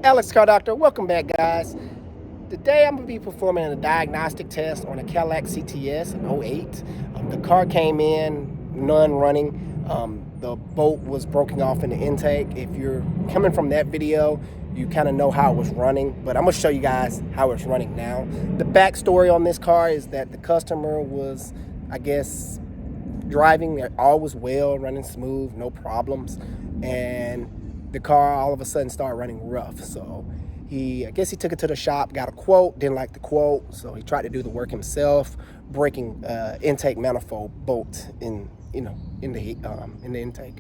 Alex Car Doctor, welcome back, guys. Today I'm going to be performing a diagnostic test on a Cadillac CTS in '08. The car came in non-running. The bolt was broken off in the intake. If you're coming from that video, you kind of know how it was running, but I'm going to show you guys how it's running now. The backstory on this car is that the customer was, I guess, driving, all was well, running smooth, no problems, and the car all of a sudden started running rough. So I guess he took it to the shop, got a quote, didn't like the quote, so he tried to do the work himself, breaking intake manifold bolt in the intake.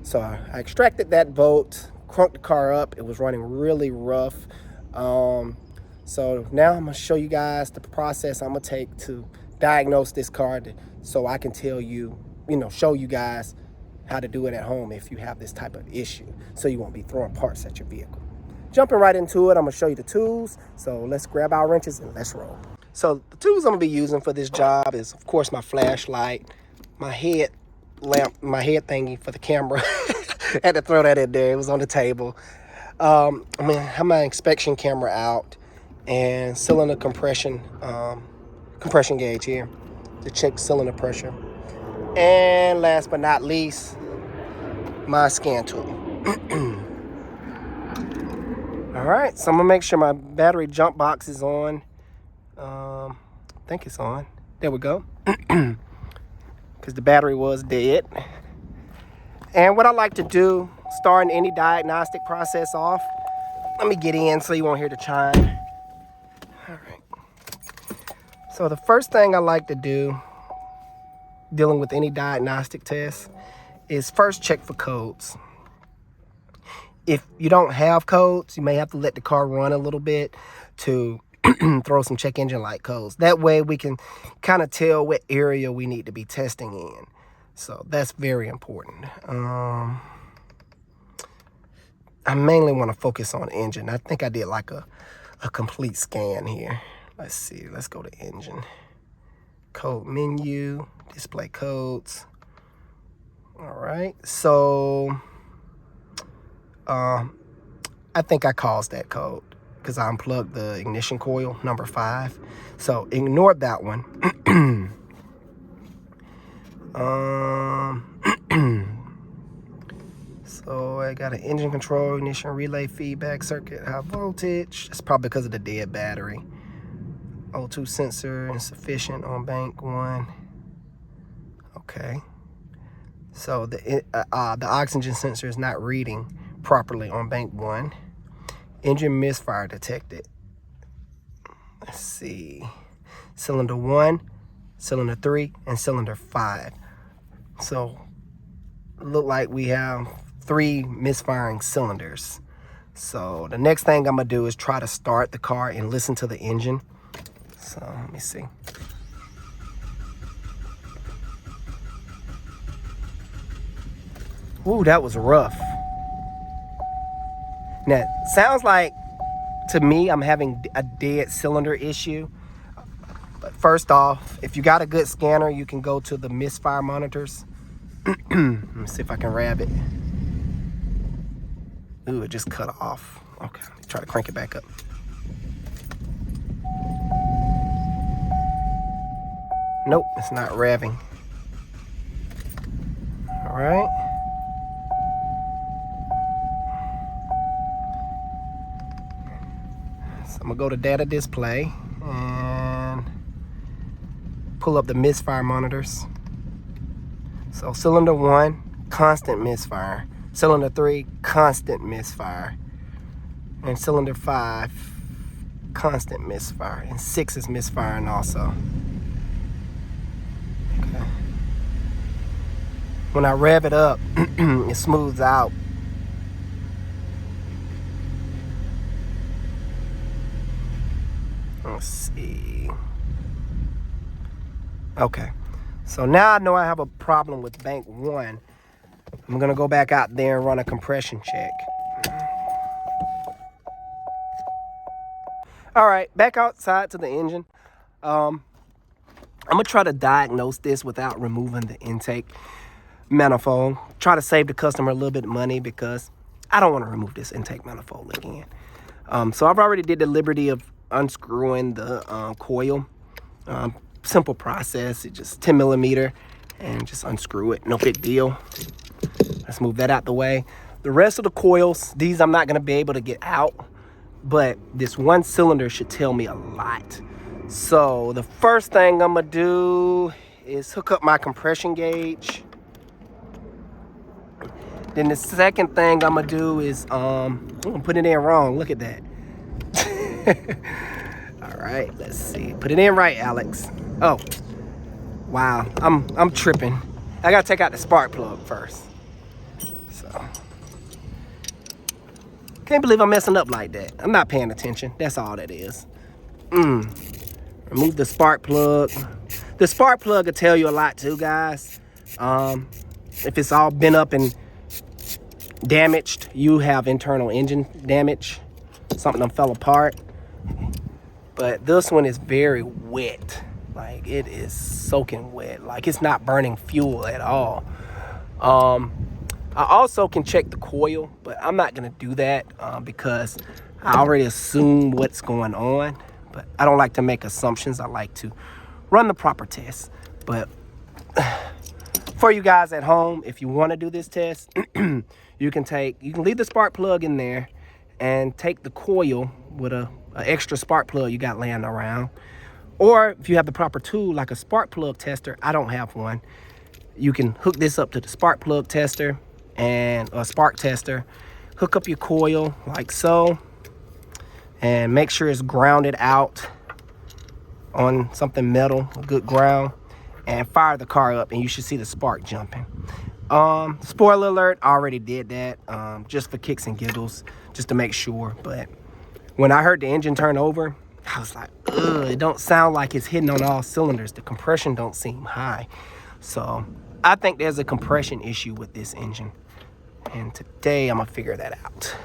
So I extracted that bolt, crunked the car up. It was running really rough. So now I'm gonna show you guys the process I'm gonna take to diagnose this car, so I can tell you, show you guys how to do it at home if you have this type of issue, so you won't be throwing parts at your vehicle. Jumping right into it, I'm gonna show you the tools. So let's grab our wrenches and let's roll. So the tools I'm gonna be using for this job is, of course, my flashlight, my head lamp, my head thingy for the camera. Had to throw that in there, it was on the table. I have my inspection camera out, and cylinder compression gauge here to check cylinder pressure. And last but not least, my scan tool. All right, so I'm gonna make sure my battery jump box is on. I think it's on. There we go. Because the battery was dead. And what I like to do, starting any diagnostic process off, let me get in so you won't hear the chime. All right. So the first thing I like to do, dealing with any diagnostic test, is first check for codes. If you don't have codes, you may have to let the car run a little bit to throw some check engine light codes. That way we can kind of tell what area we need to be testing in. So that's very important. I mainly want to focus on engine. I think I did like a complete scan here. Let's see, let's go to engine. Code menu, display codes. All right, so I think I caused that code because I unplugged the ignition coil, number 5. So ignore that one. So I got an engine control, ignition relay, feedback circuit, high voltage. It's probably because of the dead battery. O2 sensor insufficient on bank 1. Okay. So the oxygen sensor is not reading properly on bank 1. Engine misfire detected. Let's see. Cylinder 1, cylinder 3, and cylinder 5. So look like we have 3 misfiring cylinders. So the next thing I'm gonna do is try to start the car and listen to the engine. So let me see. Ooh, that was rough. Now, sounds like, to me, I'm having a dead cylinder issue. But first off, if you got a good scanner, you can go to the Misfire Monitors. Let me see if I can grab it. Ooh, it just cut off. Okay, let me try to crank it back up. Nope, it's not revving. All right. So I'm gonna go to data display and pull up the Misfire Monitors. So cylinder 1, constant misfire. Cylinder 3, constant misfire. And cylinder 5, constant misfire. And 6 is misfiring also. Okay. When I rev it up, it smooths out. Let's see. Okay. So now I know I have a problem with bank 1. I'm gonna go back out there and run a compression check. All right, back outside to the engine. I'm gonna try to diagnose this without removing the intake manifold. Try to save the customer a little bit of money, because I don't want to remove this intake manifold again. So I've already did the liberty of unscrewing the coil. Simple process. It's just 10 millimeter and just unscrew it. No big deal. Let's move that out the way. The rest of the coils, these I'm not going to be able to get out, but this one cylinder should tell me a lot. So the first thing I'm going to do is hook up my compression gauge. Then the second thing I'm going to do is, I'm putting it in wrong. Look at that. All right, let's see. Put it in right, Alex. Oh, wow. I'm tripping. I got to take out the spark plug first. So, can't believe I'm messing up like that. I'm not paying attention. That's all that is. Remove the spark plug. The spark plug will tell you a lot too, guys. If it's all bent up and damaged, you have internal engine damage. Something that fell apart. But this one is very wet. Like, it is soaking wet. Like, it's not burning fuel at all. I also can check the coil, but I'm not going to do that because I already assume what's going on. But I don't like to make assumptions. I like to run the proper test. But for you guys at home, if you want to do this test, you can leave the spark plug in there and take the coil with a extra spark plug you got laying around. Or if you have the proper tool, like a spark plug tester, I don't have one. You can hook this up to the spark plug tester and a spark tester. Hook up your coil like so, and make sure it's grounded out on something metal, a good ground, and fire the car up, and you should see the spark jumping. Spoiler alert, I already did that just for kicks and giggles, just to make sure. But when I heard the engine turn over, I was like, ugh, it don't sound like it's hitting on all cylinders. The compression don't seem high. So I think there's a compression issue with this engine. And today I'm gonna figure that out.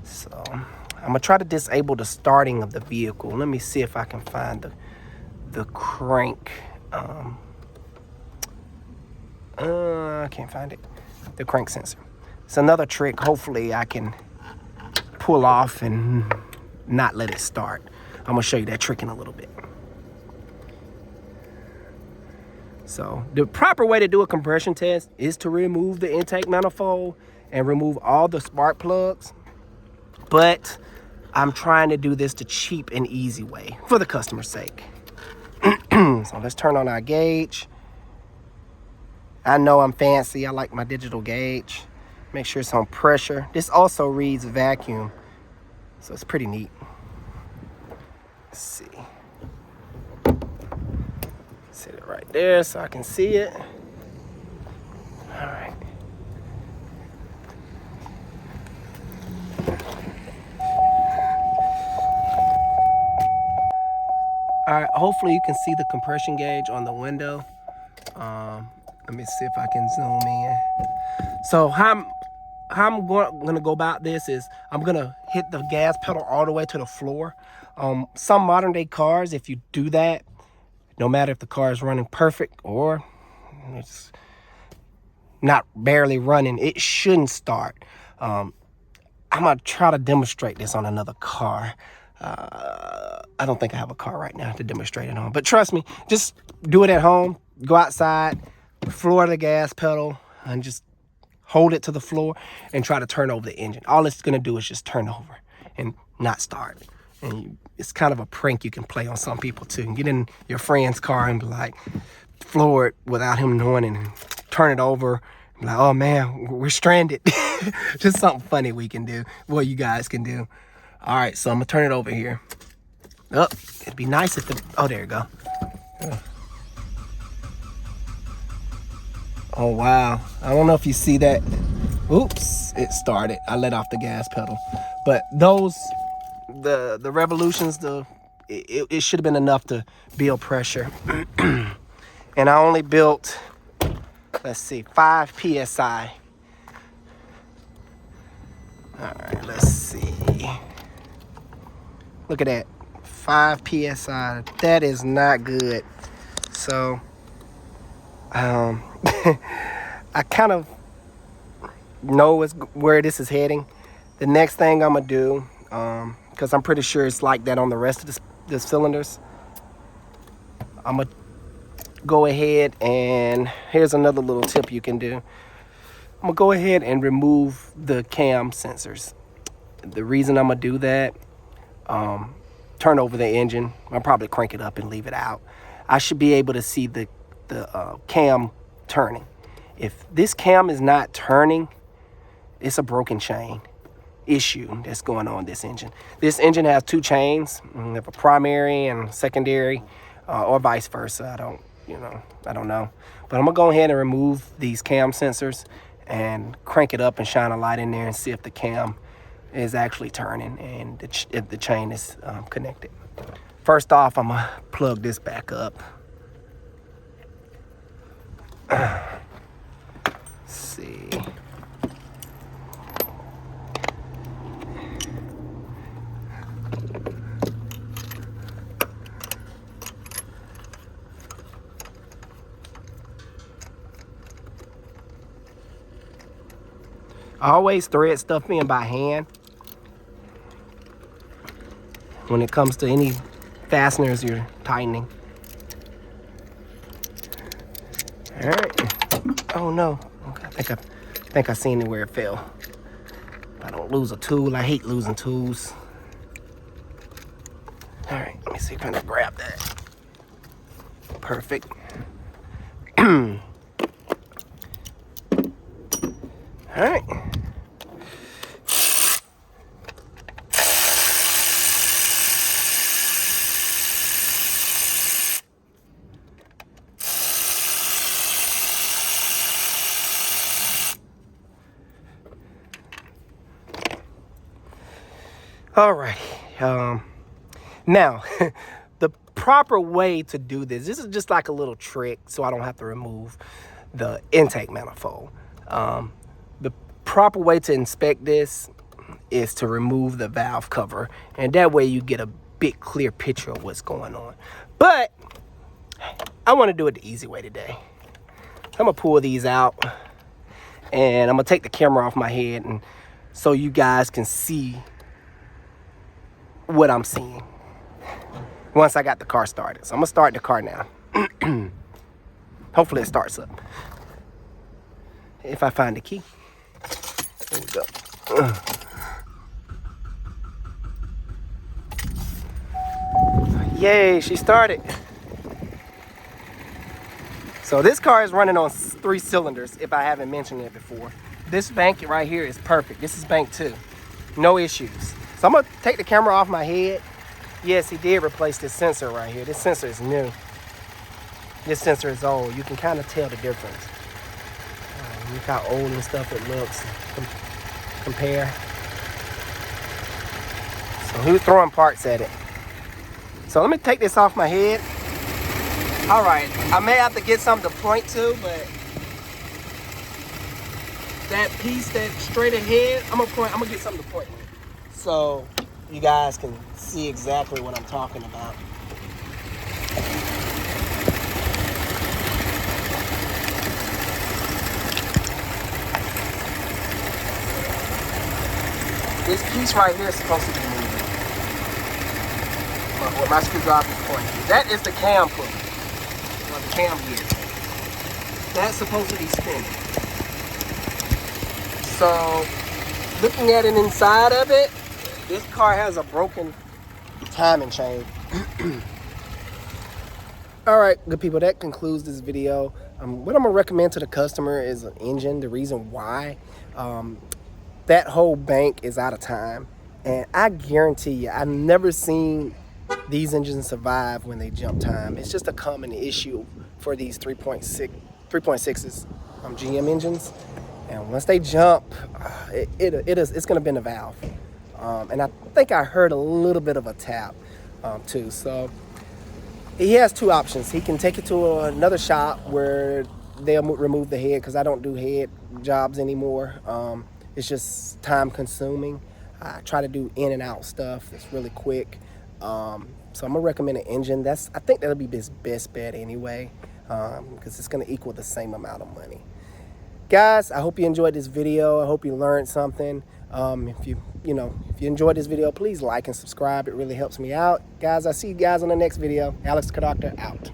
So I'm gonna try to disable the starting of the vehicle. Let me see if I can find the crank. I can't find it. The crank sensor. It's another trick. Hopefully I can pull off and not let it start. I'm gonna show you that trick in a little bit. So the proper way to do a compression test is to remove the intake manifold and remove all the spark plugs. But I'm trying to do this the cheap and easy way for the customer's sake. So let's turn on our gauge. I know I'm fancy. I like my digital gauge. Make sure it's on pressure. This also reads vacuum, so it's pretty neat. Let's see. Set it right there so I can see it. All right. All right, hopefully you can see the compression gauge on the window. Let me see if I can zoom in. So how I'm gonna go about this is I'm gonna hit the gas pedal all the way to the floor. Some modern day cars, if you do that, no matter if the car is running perfect or it's not barely running, it shouldn't start. I'm gonna try to demonstrate this on another car. I don't think I have a car right now to demonstrate it on, but trust me, just do it at home. Go outside, floor the gas pedal, and just hold it to the floor and try to turn over the engine. All it's gonna do is just turn over and not start. And it's kind of a prank you can play on some people too. Get in your friend's car and be like, floor it without him knowing and turn it over. Be like, oh man, we're stranded. Just something funny we can do, what you guys can do. All right, so I'm gonna turn it over here. Oh, it'd be nice if oh, there you go. Oh, wow. I don't know if you see that. Oops, it started. I let off the gas pedal. But those, the revolutions, it should have been enough to build pressure. And I only built, let's see, 5 PSI. All right, let's see. Look at that, 5 PSI. That is not good. So, I kind of know where this is heading. The next thing I'm gonna do, because I'm pretty sure it's like that on the rest of the cylinders, I'm gonna go ahead and here's another little tip you can do. I'm gonna go ahead and remove the cam sensors. The reason I'm gonna do that, turn over the engine. I'll probably crank it up and leave it out. I should be able to see the cam turning. If this cam is not turning, it's a broken chain issue that's going on this engine. This engine has two chains, a primary and secondary, or vice versa. I don't know. But I'm gonna go ahead and remove these cam sensors and crank it up and shine a light in there and see if the cam is actually turning and if the chain is connected. First off, I'm gonna plug this back up. Let's see. I always thread stuff in by hand when it comes to any fasteners you're tightening. All right. Oh no. Okay. I think I seen it where it fell. I don't lose a tool. I hate losing tools. All right. Let me see if I can grab that. Perfect. All right. Alrighty. Now, the proper way to do this is just like a little trick so I don't have to remove the intake manifold. The proper way to inspect this is to remove the valve cover, and that way you get a big clear picture of what's going on. But I want to do it the easy way today. I'm gonna pull these out and I'm gonna take the camera off my head and so you guys can see what I'm seeing once I got the car started. So I'm gonna start the car now. Hopefully it starts up. If I find the key. There we go. Yay, she started. So this car is running on 3 cylinders, if I haven't mentioned it before. This bank right here is perfect. This is bank 2. No issues. So I'm gonna take the camera off my head. Yes, he did replace this sensor right here. This sensor is new. This sensor is old. You can kind of tell the difference. Look how old and stuff it looks. Compare. So he was throwing parts at it. So let me take this off my head. All right, I may have to get something to point to, but that piece, that straight ahead, I'm gonna get something to point with, so you guys can see exactly what I'm talking about. This piece right here is supposed to be moving. What my screwdriver is pointing to. That is the cam pulley, or the cam gear. That's supposed to be spinning. So, looking at it inside of it, this car has a broken timing chain. All right, good people, that concludes this video. What I'm gonna recommend to the customer is an engine. The reason why, that whole bank is out of time. And I guarantee you, I've never seen these engines survive when they jump time. It's just a common issue for these 3.6s GM engines. And once they jump, it's gonna bend the valve. And I think I heard a little bit of a tap too. So he has 2 options. He can take it to another shop where they'll remove the head, because I don't do head jobs anymore. It's just time consuming. I try to do in and out stuff. It's really quick. So I'm gonna recommend an engine. I think that'll be his best bet anyway, because it's gonna equal the same amount of money. Guys, I hope you enjoyed this video. I hope you learned something. If you enjoyed this video, please like and subscribe. It really helps me out. Guys, I see you guys on the next video. Alex Doctor out.